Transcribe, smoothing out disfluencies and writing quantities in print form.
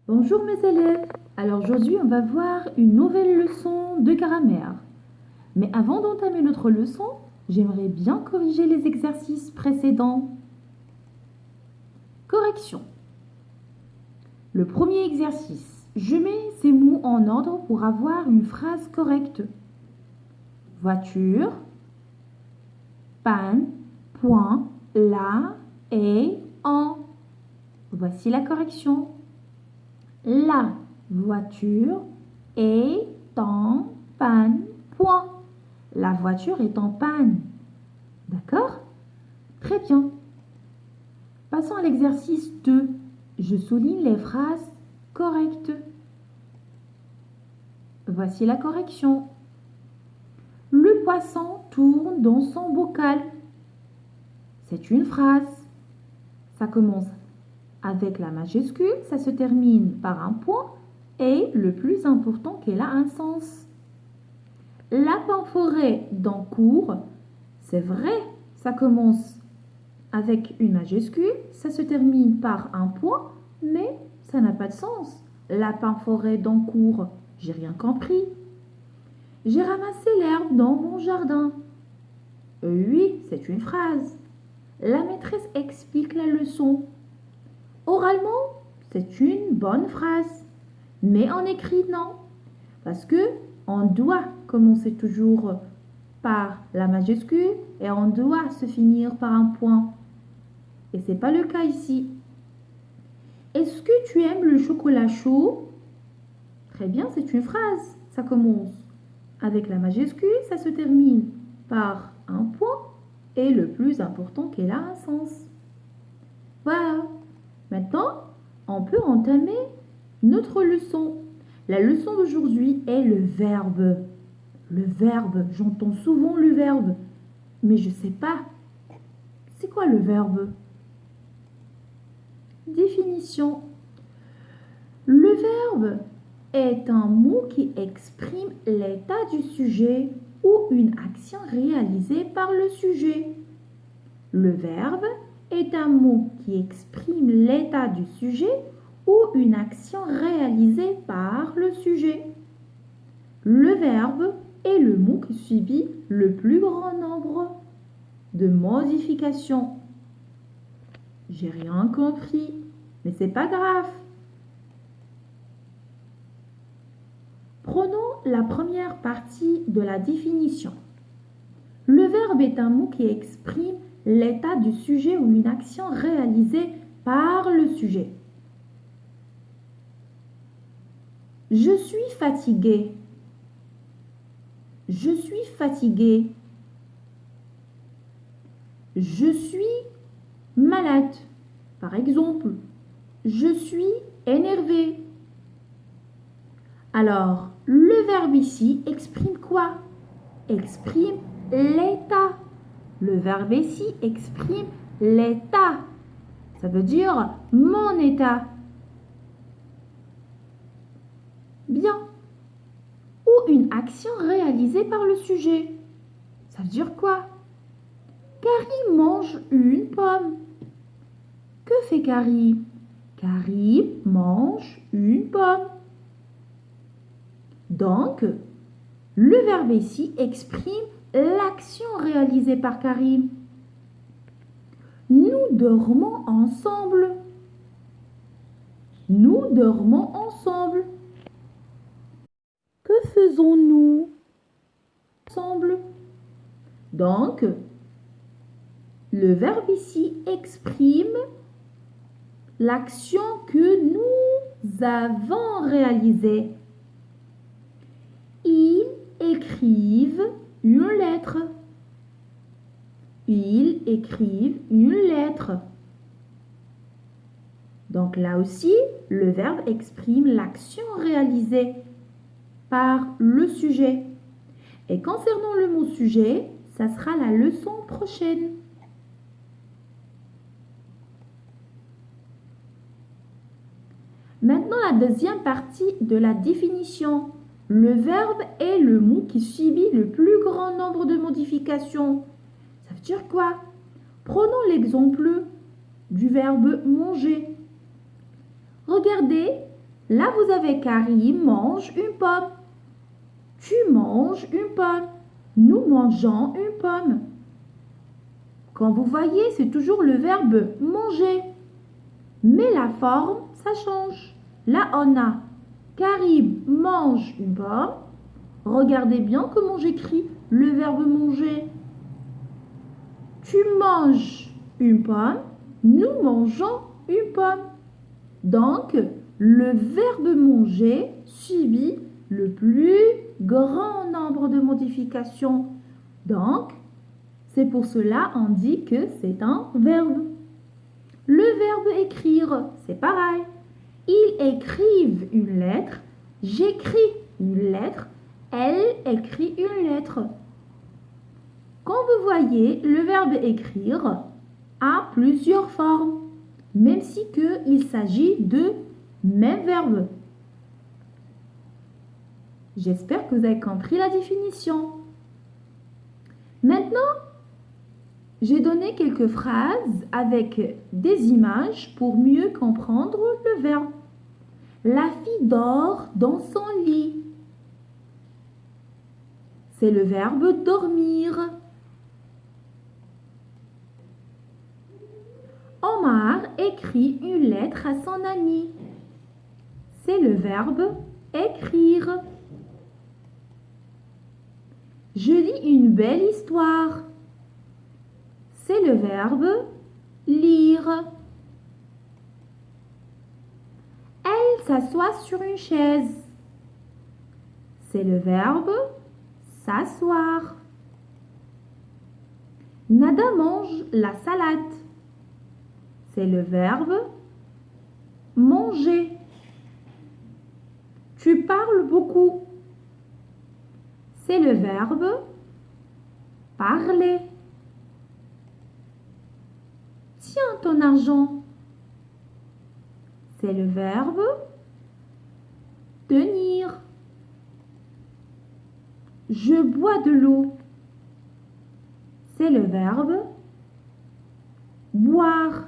Bonjour mes élèves, alors aujourd'hui on va voir une nouvelle leçon de grammaire. Mais avant d'entamer notre leçon, j'aimerais bien corriger les exercices précédents. Correction. Le premier exercice, je mets ces mots en ordre pour avoir une phrase correcte. Voiture, panne, point, là et en. Voici la correction. La voiture est en panne. Point. La voiture est en panne. D'accord? Très bien. Passons à l'exercice 2. Je souligne les phrases correctes. Voici la correction. Le poisson tourne dans son bocal. C'est une phrase. Ça commence avec la majuscule, ça se termine par un point et le plus important qu'elle a un sens. Lapin forêt dans cour, c'est vrai, ça commence avec une majuscule, ça se termine par un point, mais ça n'a pas de sens. Lapin forêt dans cour, j'ai rien compris. J'ai ramassé l'herbe dans mon jardin. Oui, c'est une phrase. La maîtresse explique la leçon. Oralement, c'est une bonne phrase, mais en écrit, non. Parce que on doit commencer toujours par la majuscule et on doit se finir par un point. Et ce n'est pas le cas ici. Est-ce que tu aimes le chocolat chaud? Très bien, c'est une phrase. Ça commence avec la majuscule, ça se termine par un point et le plus important qu'elle a un sens. Voilà. Maintenant, on peut entamer notre leçon. La leçon d'aujourd'hui est le verbe. Le verbe, j'entends souvent le verbe, mais je ne sais pas. C'est quoi le verbe? Définition. Le verbe est un mot qui exprime l'état du sujet ou une action réalisée par le sujet. Le verbe est un mot qui exprime l'état du sujet ou une action réalisée par le sujet. Le verbe est le mot qui subit le plus grand nombre de modifications. J'ai rien compris, mais c'est pas grave. Prenons la première partie de la définition. Le verbe est un mot qui exprime l'état du sujet ou une action réalisée par le sujet. Je suis fatigué. Je suis fatigué. Je suis malade. Par exemple, je suis énervé. Alors, le verbe ici exprime quoi? Exprime l'état. Le verbe ici exprime l'état. Ça veut dire mon état. Bien. Ou une action réalisée par le sujet. Ça veut dire quoi? Carrie mange une pomme. Que fait Carrie? Carrie mange une pomme. Donc, le verbe ici exprime l'action réalisée par Karim. Nous dormons ensemble. Nous dormons ensemble. Que faisons-nous ensemble? Donc, le verbe ici exprime l'action que nous avons réalisée. Ils écrivent une lettre. Ils écrivent une lettre. Donc là aussi, le verbe exprime l'action réalisée par le sujet. Et concernant le mot sujet, ça sera la leçon prochaine. Maintenant, la deuxième partie de la définition. Le verbe est le mot qui subit le plus grand nombre de modifications. Ça veut dire quoi? Prenons l'exemple du verbe manger. Regardez, Là, vous avez Karim mange une pomme. Tu manges une pomme. Nous mangeons une pomme. Quand vous voyez, c'est toujours le verbe manger. Mais la forme, ça change. Là, on a Karim mange une pomme. Regardez bien comment j'écris le verbe manger. Tu manges une pomme. Nous mangeons une pomme. Donc, le verbe manger subit le plus grand nombre de modifications. Donc, c'est pour cela qu'on dit que c'est un verbe. Le verbe écrire, c'est pareil. Ils écrivent une lettre. J'écris une lettre. Elle écrit une lettre. Quand vous voyez, le verbe écrire a plusieurs formes, même si il s'agit de même verbe. J'espère que vous avez compris la définition. Maintenant, j'ai donné quelques phrases avec des images pour mieux comprendre le verbe. La fille dort dans son lit. C'est le verbe dormir. Omar écrit une lettre à son ami. C'est le verbe écrire. Je lis une belle histoire. C'est le verbe lire. Elle s'assoit sur une chaise. C'est le verbe s'asseoir. Nada mange la salade. C'est le verbe manger. Tu parles beaucoup. C'est le verbe parler. Tiens ton argent. C'est le verbe tenir. Je bois de l'eau. C'est le verbe boire.